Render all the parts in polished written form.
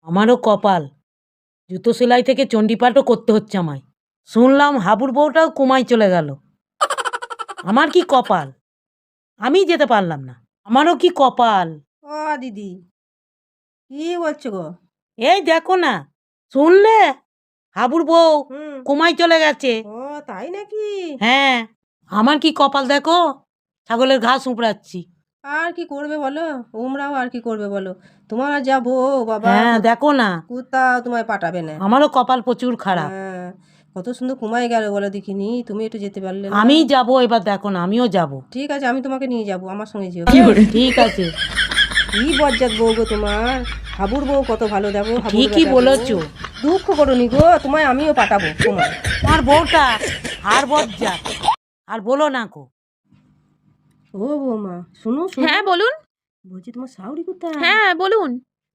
আমারও কপাল, জুতো সেলাই থেকে চণ্ডীপাঠও করতে হচ্ছে আমায়। শুনলাম হাবুর বউটাও কোমায় চলে গেল। আমার কি কপাল, আমি যেতে পারলাম না। আমারও কি কপাল। ও দিদি, কি বলছো গো? এই দেখো না, শুনলে হাবুর বউ হুম। কোমায় চলে গেছে। ও তাই নাকি? হ্যাঁ, আমার কি কপাল দেখো, ছাগলের ঘাস উপড়াচ্ছি। আর কি করবে বলো, ওমরাও আর কি করবে বলো। তোমার যা বউ বাবা, হ্যাঁ দেখো না, কোথাও তোমায় পাঠাবে না। আমারও কপাল প্রচুর খারাপ। হ্যাঁ, কত সুন্দর কুমায় গেল বলো দেখিনি, তুমি একটু যেতে পারলে না? আমি যাব, এবার দেখো না, আমিও যাব। ঠিক আছে, আমি তোমাকে নিয়ে যাব, আমার সঙ্গে যেও। ঠিক আছে। কি বজ্জাত বউ গো তোমার। হাবুর বউ কত ভালো, দেখো হাবুর ঠিকই বেটা বলেছো। বউ। দুঃখ করোনি গো, তোমায় আমিও পাঠাবো তোমার। আমার বউটা আর বজ্জা, আর বলো না কো। ও বৌমা, শুনো শুনো। হ্যাঁ বলুন। বলছি তোমার শাউরি কোথায়? হ্যাঁ বলুন।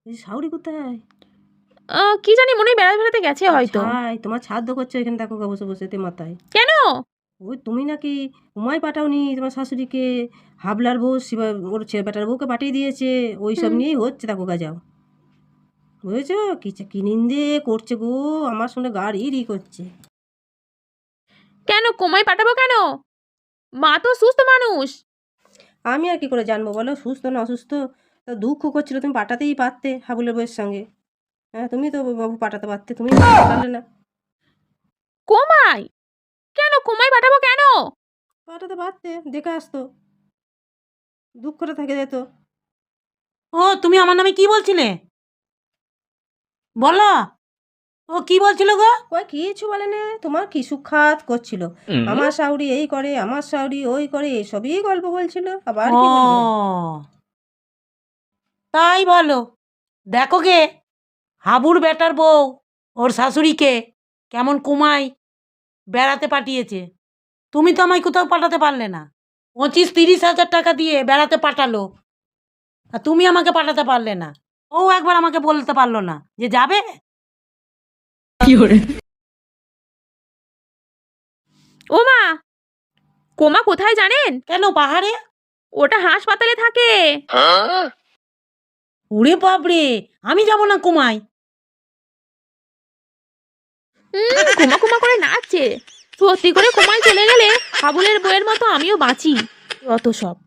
বলছি শাউরি কোথায়? কি জানি, মনে হয় বেড়াতে বেড়াতে গেছে হয়তো। ছাই, তোমার ছাদ্য করছো এখানে, দেখো গো বসে বসে তে মাথায়। কেন? ওই তুমি নাকি উমায় পাঠাওনি তোমার শাশুড়িকে, হাবলার বউ শিবা ওর ছেলে বেটার বউকে পাঠিয়ে দিয়েছে, ওই সব নিয়েই হচ্ছে, দেখো গা যাও। বুঝেছো কি নিন্দে করছে গো, আমার সঙ্গে গাড়ি করছে। কেন কোমায় পাঠাবো কেন? মা তো সুস্থ মানুষ। আমি আর কি করে জানবো বলো, সুস্থ না অসুস্থ? তা দুঃখ করছিল, তুমি পাঠাতেই পারতে হাবুলের বউয়ের সঙ্গে। হ্যাঁ, তুমি তো বাবু পাঠাতে পারতে, তুমি পাঠালে না। কোমায়? কেন কোমায় পাঠাবো কেন? পাঠাতে পারতে, দেখে আসতো, দুঃখটা থেকে যেত। ও তুমি আমার নামে কি বলছিলে, বলো। ও কি বলছিল গো? কই কিছু বলে না, তোমার কি সুখাত করছিল। আমার শাউরি এই করে, আমার শাউরি ওই করে, এসবই গল্প বলছিল, আবার কি বলবে। তাই ভালো। দেখো গে, হাবুর বেটার বউ ওর শাশুড়িকে কেমন কুমায় বেড়াতে পাঠিয়েছে। তুমি তো আমায় কোথাও পাঠাতে পারলে না। 25-30 হাজার টাকা দিয়ে বেড়াতে পাঠালো, আর তুমি আমাকে পাঠাতে পারলে না। ও একবার আমাকে বলতে পারলো না যে যাবে। ও মা, কোমা কোথায় জানেন? কেন, পাহাড়ে? ওটা হাসপাতালে থাকে। উড়ে বাপরে, আমি যাব না কুমায়। কোমা কোমা করে নাচছে। সত্যি করে কোমায় চলে গেলে হাবুলের বইয়ের মতো আমিও বাঁচি। অত সব